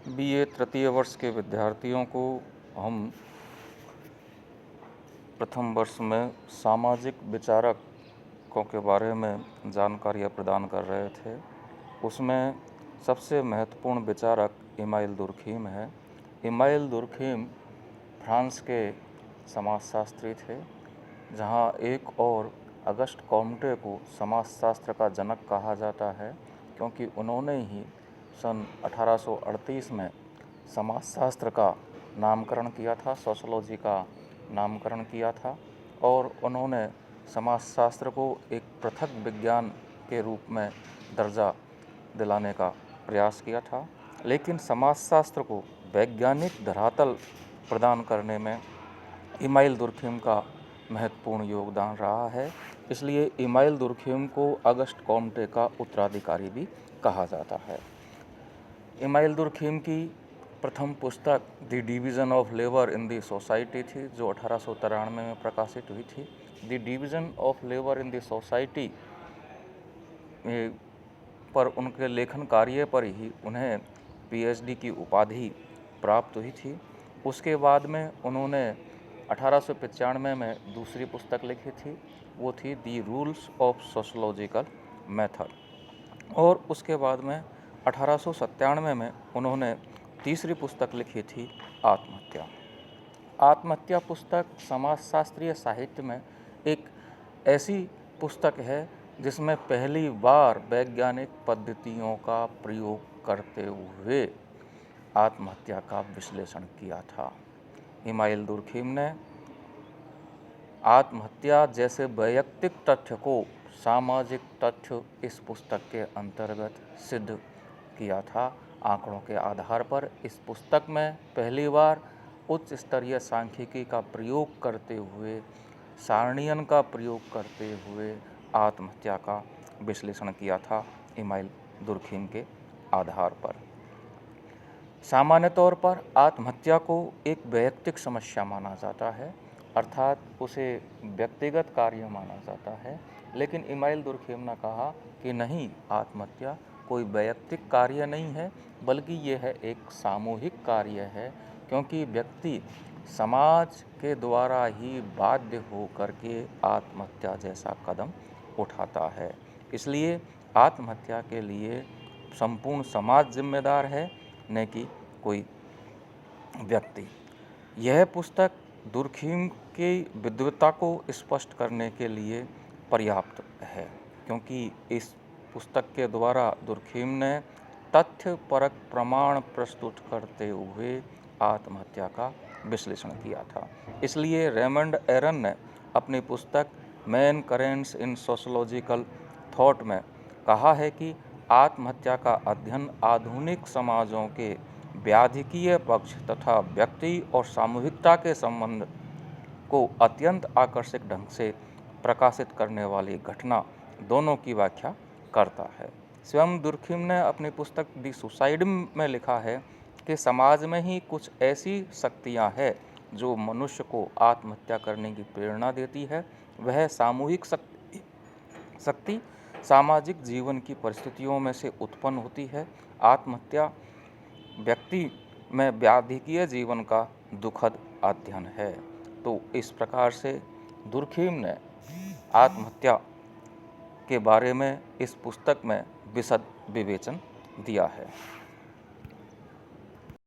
BA तृतीय वर्ष के विद्यार्थियों को हम प्रथम वर्ष में सामाजिक विचारकों के बारे में जानकारियाँ प्रदान कर रहे थे। उसमें सबसे महत्वपूर्ण विचारक इमाइल दुर्खीम है। इमाइल दुर्खीम फ्रांस के समाजशास्त्री थे, जहाँ एक और अगस्ट कॉम्टे को समाजशास्त्र का जनक कहा जाता है, क्योंकि उन्होंने ही सन 1838 में समाजशास्त्र का नामकरण किया था, सोशियोलॉजी का नामकरण किया था, और उन्होंने समाजशास्त्र को एक पृथक विज्ञान के रूप में दर्जा दिलाने का प्रयास किया था। लेकिन समाजशास्त्र को वैज्ञानिक धरातल प्रदान करने में इमाइल दुर्खीम का महत्वपूर्ण योगदान रहा है। इसलिए इमाइल दुर्खीम को अगस्ट कॉम्टे का उत्तराधिकारी भी कहा जाता है। इमाइल दुर्खीम की प्रथम पुस्तक the division of labour in the society थी, जो 1893 में प्रकाशित हुई थी। The division of labour in the society पर उनके लेखन कार्य पर ही उन्हें पीएचडी की उपाधि प्राप्त हुई थी। उसके बाद में उन्होंने 1895 में दूसरी पुस्तक लिखी थी, वो थी the rules of sociological method. और उसके बाद में 1897 में उन्होंने तीसरी पुस्तक लिखी थी आत्महत्या। आत्महत्या पुस्तक समाजशास्त्रीय साहित्य में एक ऐसी पुस्तक है जिसमें पहली बार वैज्ञानिक पद्धतियों का प्रयोग करते हुए आत्महत्या का विश्लेषण किया था। इमाइल दुर्खीम ने आत्महत्या जैसे वैयक्तिक तथ्य को सामाजिक तथ्य इस पुस्तक के अंतर्गत सिद्ध किया था। आंकड़ों के आधार पर इस पुस्तक में पहली बार उच्च स्तरीय सांख्यिकी का प्रयोग करते हुए, सारणियन का प्रयोग करते हुए आत्महत्या का विश्लेषण किया था इमाइल दुर्खीम के आधार पर। सामान्य तौर पर आत्महत्या को एक वैयक्तिक समस्या माना जाता है, अर्थात उसे व्यक्तिगत कार्य माना जाता है। लेकिन इमाइल दुर्खीम ने कहा कि नहीं, आत्महत्या कोई वैयक्तिक कार्य नहीं है, बल्कि यह एक सामूहिक कार्य है, क्योंकि व्यक्ति समाज के द्वारा ही बाध्य होकर के आत्महत्या जैसा कदम उठाता है। इसलिए आत्महत्या के लिए संपूर्ण समाज जिम्मेदार है, न कि कोई व्यक्ति। यह पुस्तक दुर्खीम की विद्वता को स्पष्ट करने के लिए पर्याप्त है, क्योंकि इस पुस्तक के द्वारा दुर्खीम ने तथ्यपरक प्रमाण प्रस्तुत करते हुए आत्महत्या का विश्लेषण किया था। इसलिए रेमंड एरन ने अपनी पुस्तक मैन करेंट्स इन सोशोलॉजिकल थॉट में कहा है कि आत्महत्या का अध्ययन आधुनिक समाजों के व्याधिकीय पक्ष तथा व्यक्ति और सामूहिकता के संबंध को अत्यंत आकर्षक ढंग से प्रकाशित करने वाली घटना दोनों की व्याख्या करता है। स्वयं दुर्खीम ने अपनी पुस्तक द सुसाइड में लिखा है कि समाज में ही कुछ ऐसी शक्तियां हैं जो मनुष्य को आत्महत्या करने की प्रेरणा देती है। वह सामूहिक शक्ति सामाजिक जीवन की परिस्थितियों में से उत्पन्न होती है। आत्महत्या व्यक्ति में व्याधिकीय जीवन का दुखद अध्ययन है। तो इस प्रकार से दुर्खीम ने आत्महत्या के बारे में इस पुस्तक में विशद विवेचन दिया है।